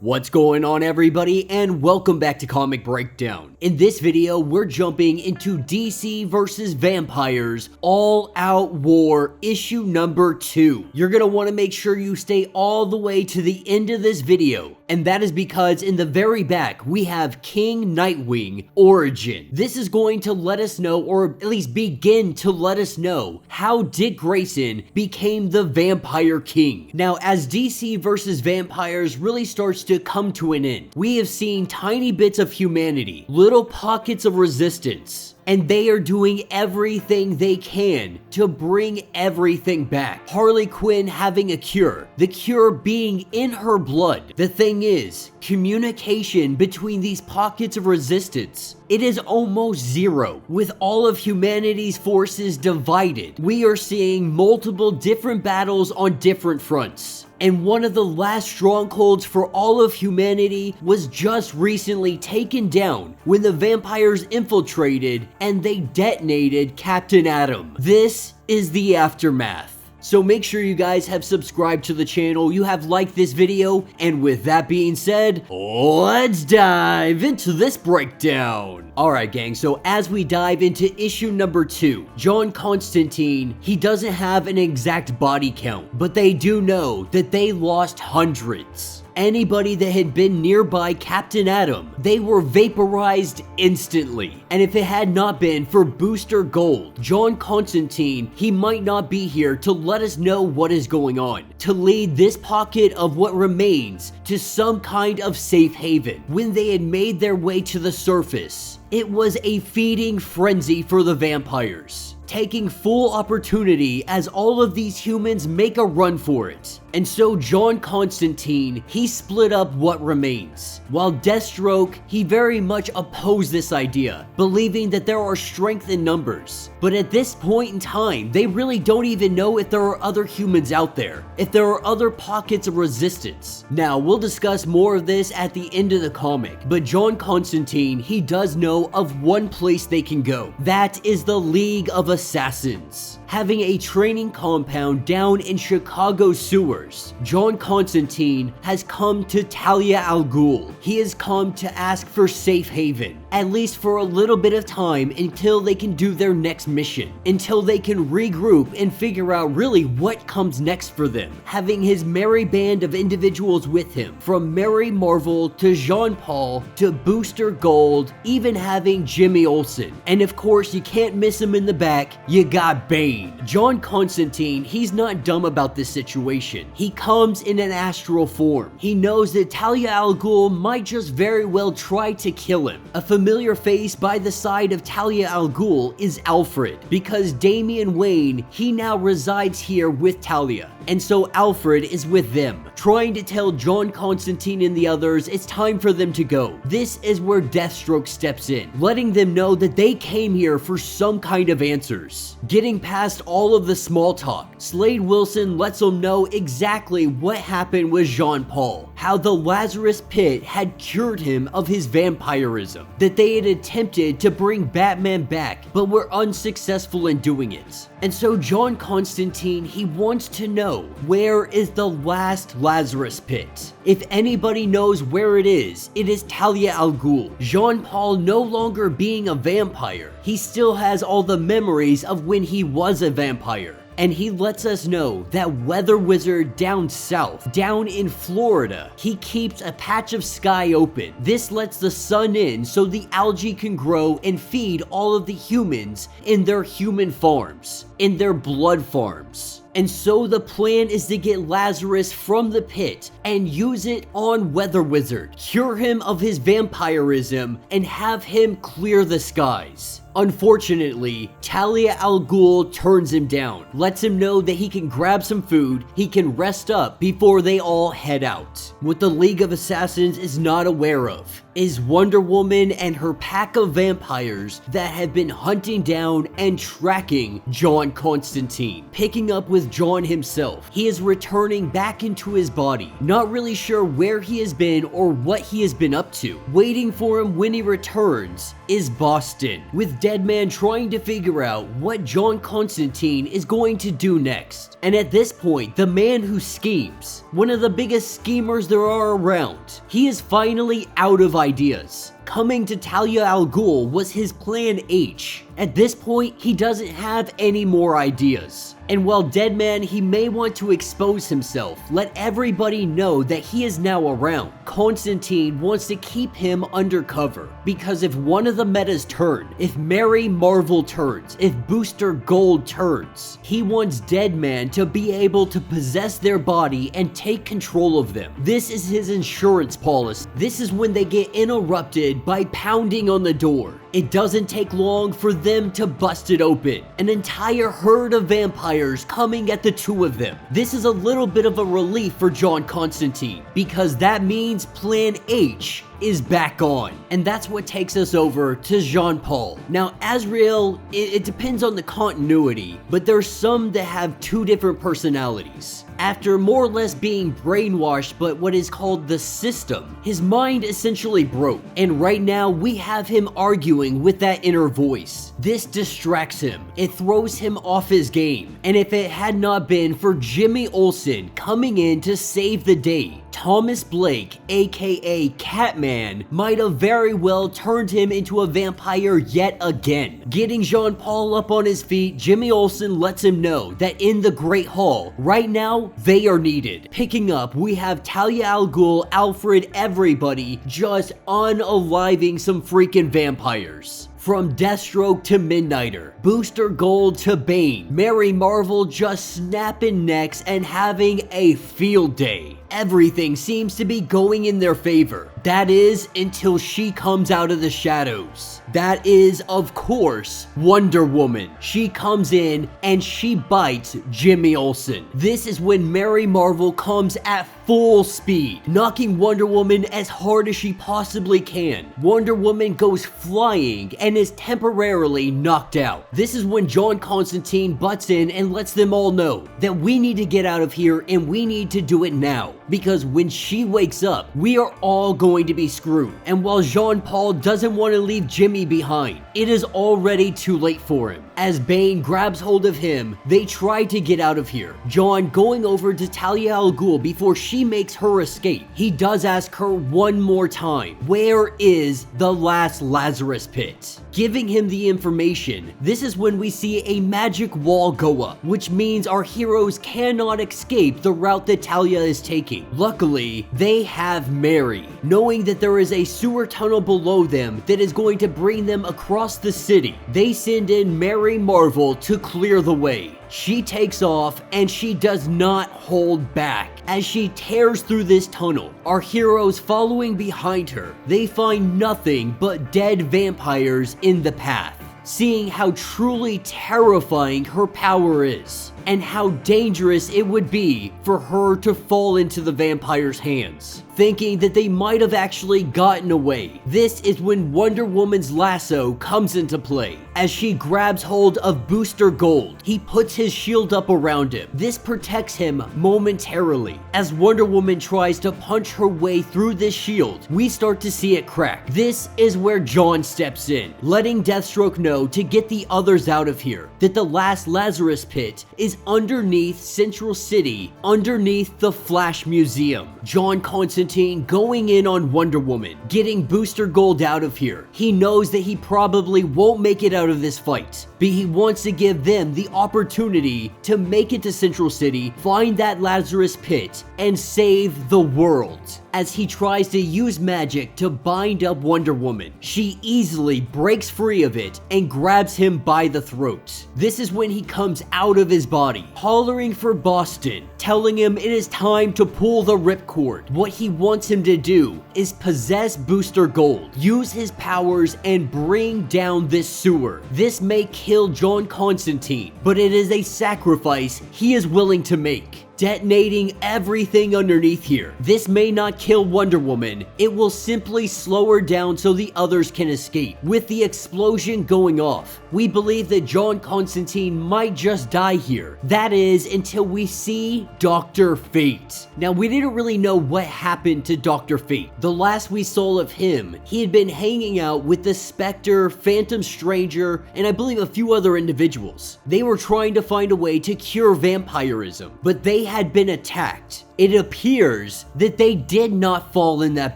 What's going on, everybody, and welcome back to Comic Breakdown. In this video, we're jumping into DC vs. Vampires All Out War issue number 2. You're gonna want to make sure you stay all the way to the end of this video, and that is because in the very back, we have King Nightwing Origin. This is going to let us know, or at least begin to let us know, how Dick Grayson became the Vampire King. Now, as DC vs. Vampires really starts to come to an end, we have seen tiny bits of humanity, little pockets of resistance, and they are doing everything they can to bring everything back. Harley Quinn having a cure, the cure being in her blood. The thing is, communication between these pockets of resistance, it is almost zero. With all of humanity's forces divided, we are seeing multiple different battles on different fronts. And one of the last strongholds for all of humanity was just recently taken down when the vampires infiltrated and they detonated Captain Atom. This is the aftermath. So make sure you guys have subscribed to the channel, you have liked this video, and with that being said, let's dive into this breakdown. Alright gang, so as we dive into issue number 2, John Constantine, he doesn't have an exact body count, but they do know that they lost hundreds. Anybody that had been nearby Captain Atom, they were vaporized instantly. And if it had not been for Booster Gold, John Constantine, he might not be here to let us know what is going on, to lead this pocket of what remains to some kind of safe haven. When they had made their way to the surface, it was a feeding frenzy for the vampires, taking full opportunity as all of these humans make a run for it. And so John Constantine, he split up what remains, while Deathstroke, he very much opposed this idea, believing that there are strength in numbers. But at this point in time, they really don't even know if there are other humans out there, if there are other pockets of resistance. Now, we'll discuss more of this at the end of the comic, but John Constantine, he does know of one place they can go. That is the League of Assassins. Having a training compound down in Chicago sewers, John Constantine has come to Talia al Ghul. He has come to ask for safe haven, at least for a little bit of time until they can do their next mission, until they can regroup and figure out really what comes next for them. Having his merry band of individuals with him, from Mary Marvel to Jean-Paul to Booster Gold, even having Jimmy Olsen. And of course, you can't miss him in the back, you got Bane. John Constantine, he's not dumb about this situation. He comes in an astral form. He knows that Talia al Ghul might just very well try to kill him. A familiar face by the side of Talia al Ghul is Alfred, because Damian Wayne, he now resides here with Talia. And so Alfred is with them, trying to tell John Constantine and the others it's time for them to go. This is where Deathstroke steps in, letting them know that they came here for some kind of answers. Getting past all of the small talk, Slade Wilson lets them know exactly what happened with Jean-Paul, how the Lazarus Pit had cured him of his vampirism, that they had attempted to bring Batman back but were unsuccessful in doing it. And so John Constantine, he wants to know, where is the last Lazarus Pit? If anybody knows where it is Talia al Ghul. Jean-Paul no longer being a vampire, he still has all the memories of when he was a vampire. And he lets us know that Weather Wizard down south, down in Florida, he keeps a patch of sky open. This lets the sun in so the algae can grow and feed all of the humans in their human farms, in their blood farms. And so the plan is to get Lazarus from the pit and use it on Weather Wizard, cure him of his vampirism, and have him clear the skies. Unfortunately, Talia al Ghul turns him down, lets him know that he can grab some food, he can rest up before they all head out. What the League of Assassins is not aware of is Wonder Woman and her pack of vampires that have been hunting down and tracking John Constantine. Picking up with John himself, he is returning back into his body, not really sure where he has been or what he has been up to. Waiting for him when he returns is Boston, with Deadman trying to figure out what John Constantine is going to do next. And at this point, the man who schemes, one of the biggest schemers there are around, he is finally out of ideas. Coming to Talia al Ghul was his plan H. At this point, he doesn't have any more ideas. And while Deadman, he may want to expose himself, let everybody know that he is now around, Constantine wants to keep him undercover. Because if one of the metas turn, if Mary Marvel turns, if Booster Gold turns, he wants Deadman to be able to possess their body and take control of them. This is his insurance policy. This is when they get interrupted by pounding on the door. It doesn't take long for them to bust it open. An entire herd of vampires coming at the two of them. This is a little bit of a relief for John Constantine, because that means Plan H is back on. And that's what takes us over to Jean-Paul. Now, Azrael, it depends on the continuity, but there's some that have two different personalities. After more or less being brainwashed by what is called the system, his mind essentially broke. And right now, we have him arguing with that inner voice. This distracts him. It throws him off his game. And if it had not been for Jimmy Olsen coming in to save the day, Thomas Blake, aka Catman, might have very well turned him into a vampire yet again. Getting Jean-Paul up on his feet, Jimmy Olsen lets him know that in the Great Hall, right now, they are needed. Picking up, we have Talia al Ghul, Alfred, everybody just unaliving some freaking vampires. From Deathstroke to Midnighter, Booster Gold to Bane, Mary Marvel just snapping necks and having a field day. Everything seems to be going in their favor. That is, until she comes out of the shadows. That is, of course, Wonder Woman. She comes in and she bites Jimmy Olsen. This is when Mary Marvel comes at full speed, knocking Wonder Woman as hard as she possibly can. Wonder Woman goes flying and is temporarily knocked out. This is when John Constantine butts in and lets them all know that we need to get out of here and we need to do it now. Because when she wakes up, we are all going to be screwed. And while Jean-Paul doesn't want to leave Jimmy behind, it is already too late for him. As Bane grabs hold of him, they try to get out of here. John going over to Talia al Ghul before she makes her escape. He does ask her one more time, where is the last Lazarus pit? Giving him the information. This is when we see a magic wall go up, which means our heroes cannot escape the route that Talia is taking. Luckily, they have Mary, knowing that there is a sewer tunnel below them that is going to bring them across the city. They send in Mary Marvel to clear the way. She takes off and she does not hold back as she tears through this tunnel. Our heroes following behind her, they find nothing but dead vampires in the path. Seeing how truly terrifying her power is, and how dangerous it would be for her to fall into the vampire's hands, thinking that they might have actually gotten away. This is when Wonder Woman's lasso comes into play. As she grabs hold of Booster Gold, he puts his shield up around him. This protects him momentarily. As Wonder Woman tries to punch her way through this shield, we start to see it crack. This is where John steps in, letting Deathstroke know to get the others out of here, that the last Lazarus pit is underneath Central City, underneath the Flash Museum. John Constantine going in on Wonder Woman, getting Booster Gold out of here. He knows that he probably won't make it out of this fight, but he wants to give them the opportunity to make it to Central City, find that Lazarus pit, and save the world. As he tries to use magic to bind up Wonder Woman, she easily breaks free of it and grabs him by the throat. This is when he comes out of his body, hollering for Boston, telling him it is time to pull the ripcord. What he wants him to do is possess Booster Gold, use his powers, and bring down this sewer. This may kill John Constantine, but it is a sacrifice he is willing to make. detonating everything underneath here. This may not kill Wonder Woman, it will simply slow her down so the others can escape. With the explosion going off, we believe that John Constantine might just die here. That is, until we see Dr. Fate. Now, we didn't really know what happened to Dr. Fate. The last we saw of him, he had been hanging out with the Spectre, Phantom Stranger, and I believe a few other individuals. They were trying to find a way to cure vampirism, but they had been attacked. It appears that they did not fall in that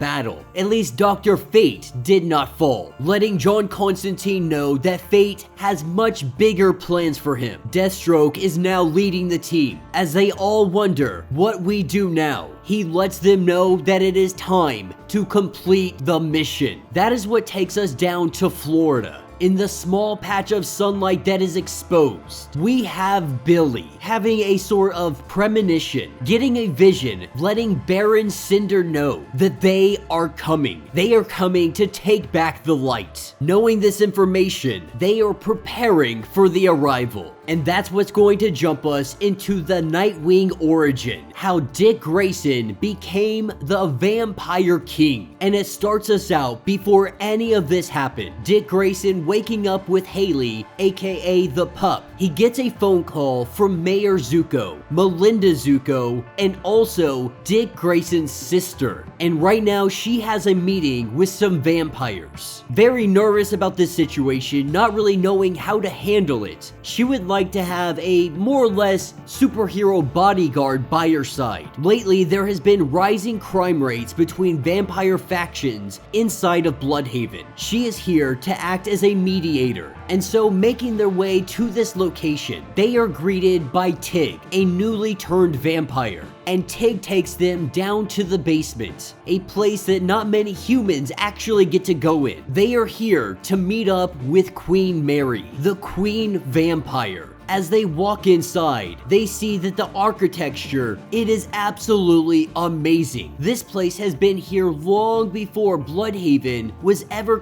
battle. At least Dr. Fate did not fall, letting John Constantine know that Fate has much bigger plans for him. Deathstroke is now leading the team. As they all wonder what we do now, he lets them know that it is time to complete the mission. That is what takes us down to Florida. In the small patch of sunlight that is exposed, we have Billy having a sort of premonition, getting a vision, letting Baron Cinder know that they are coming. They are coming to take back the light. Knowing this information, they are preparing for the arrival. And that's what's going to jump us into the Nightwing origin, how Dick Grayson became the Vampire King. And it starts us out before any of this happened. Dick Grayson waking up with Haley, aka the Pup. He gets a phone call from Mayor Zuko, Melinda Zuko, and also Dick Grayson's sister. And right now she has a meeting with some vampires. Very nervous about this situation, not really knowing how to handle it. She would like to have a more or less superhero bodyguard by her side. Lately, there has been rising crime rates between vampire factions inside of Bloodhaven. She is here to act as a mediator. And so, making their way to this location, they are greeted by Tig, a newly turned vampire. And Tig takes them down to the basement, a place that not many humans actually get to go in. They are here to meet up with Queen Mary, the Queen Vampire. As they walk inside, they see that the architecture, it is absolutely amazing. This place has been here long before Bloodhaven was ever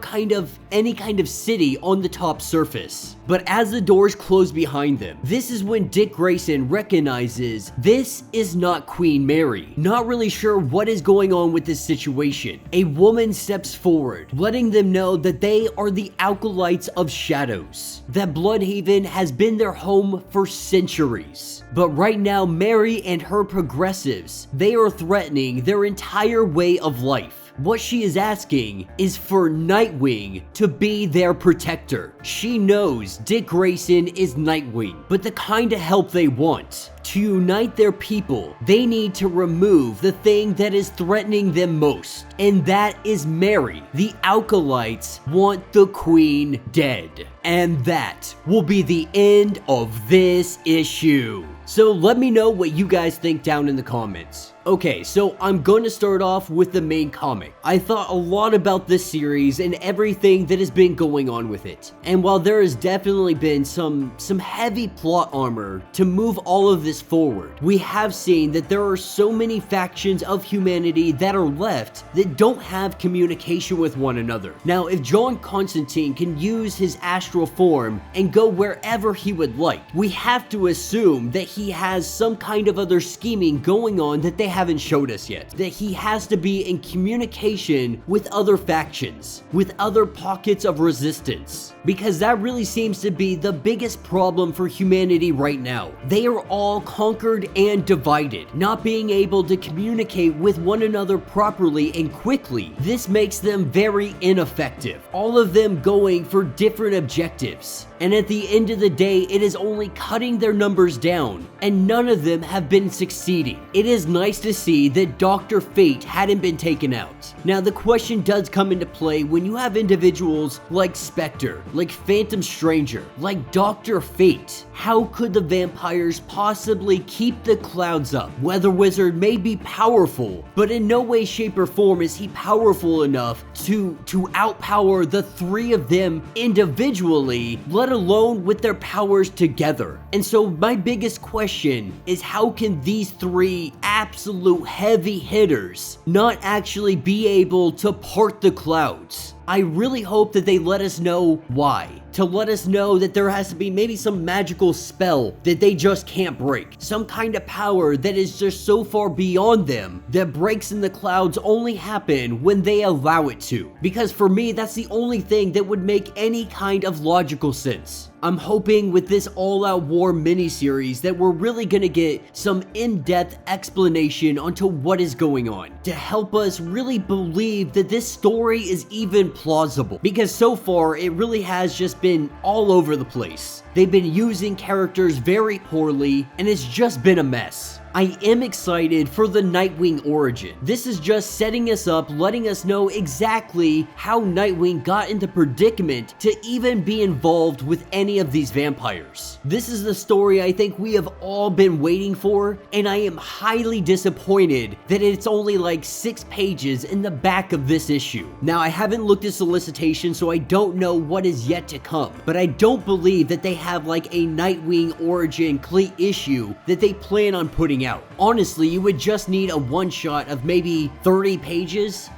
any kind of city on the top surface. But as the doors close behind them, this is when Dick Grayson recognizes this is not Queen Mary. Not really sure what is going on with this situation. A woman steps forward, letting them know that they are the Acolytes of Shadows, that Bloodhaven has been their home for centuries. But right now, Mary and her progressives, they are threatening their entire way of life. What she is asking is for Nightwing to be their protector. She knows Dick Grayson is Nightwing, but the kind of help they want, to unite their people, they need to remove the thing that is threatening them most, and that is Mary. The Acolytes want the Queen dead. And that will be the end of this issue. So let me know what you guys think down in the comments. Okay, so I'm going to start off with the main comic. I thought a lot about this series and everything that has been going on with it. And while there has definitely been some heavy plot armor to move all of this forward, we have seen that there are so many factions of humanity that are left that don't have communication with one another. Now, if John Constantine can use his astral form and go wherever he would like, we have to assume that he has some kind of other scheming going on that they haven't showed us yet, that he has to be in communication with other factions, with other pockets of resistance, because that really seems to be the biggest problem for humanity right now. They are all conquered and divided, not being able to communicate with one another properly and quickly. This makes them very ineffective, all of them going for different objectives. And at the end of the day, it is only cutting their numbers down, and none of them have been succeeding. It is nice to see that Dr. Fate hadn't been taken out. Now, the question does come into play when you have individuals like Spectre, like Phantom Stranger, like Dr. Fate. How could the vampires possibly keep the clouds up? Weather Wizard may be powerful, but in no way, shape, or form is he powerful enough to outpower the three of them individually, let alone with their powers together. And so my biggest question is, how can these three absolute heavy hitters not actually be able to part the clouds? I really hope that they let us know why. to let us know that there has to be maybe some magical spell that they just can't break. Some kind of power that is just so far beyond them that breaks in the clouds only happen when they allow it to. Because for me, that's the only thing that would make any kind of logical sense. I'm hoping with this all-out war miniseries that we're really gonna get some in-depth explanation onto what is going on to help us really believe that this story is even plausible. Because so far, it really has just been all over the place. They've been using characters very poorly, and it's just been a mess. I am excited for the Nightwing origin. This is just setting us up, letting us know exactly how Nightwing got into predicament to even be involved with any of these vampires. This is the story I think we have all been waiting for, and I am highly disappointed that it's only like 6 pages in the back of this issue. Now, I haven't looked at solicitation, so I don't know what is yet to come, but I don't believe that they have like a Nightwing origin complete issue that they plan on putting out. Honestly, you would just need a one-shot of maybe 30 pages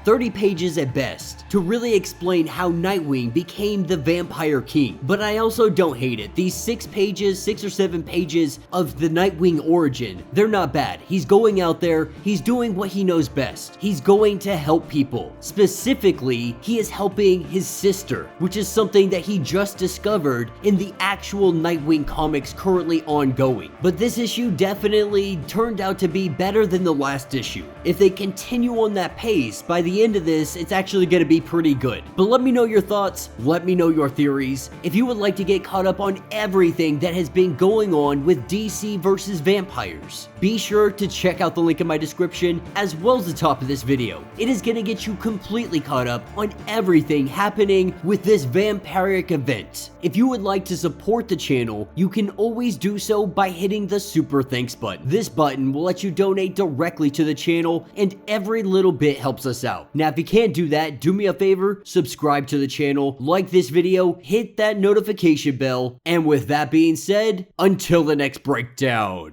at best, to really explain how Nightwing became the Vampire King. But I also don't hate it. These 6 or 7 pages of the Nightwing origin, they're not bad. He's going out there, he's doing what he knows best. He's going to help people. Specifically, he is helping his sister, which is something that he just discovered in the actual Nightwing comics currently ongoing. But this issue definitely turned out to be better than the last issue. If they continue on that pace, by the end of this, it's actually going to be pretty good. But let me know your thoughts, let me know your theories. If you would like to get caught up on everything that has been going on with DC versus vampires, be sure to check out the link in my description as well as the top of this video. It is going to get you completely caught up on everything happening with this vampiric event. If you would like to support the channel, you can always do so by hitting the super thanks button. This button will let you donate directly to the channel, and every little bit helps us out. Now, if you can't do that, do me a favor, subscribe to the channel, like this video, hit that notification bell, and with that being said, until the next breakdown.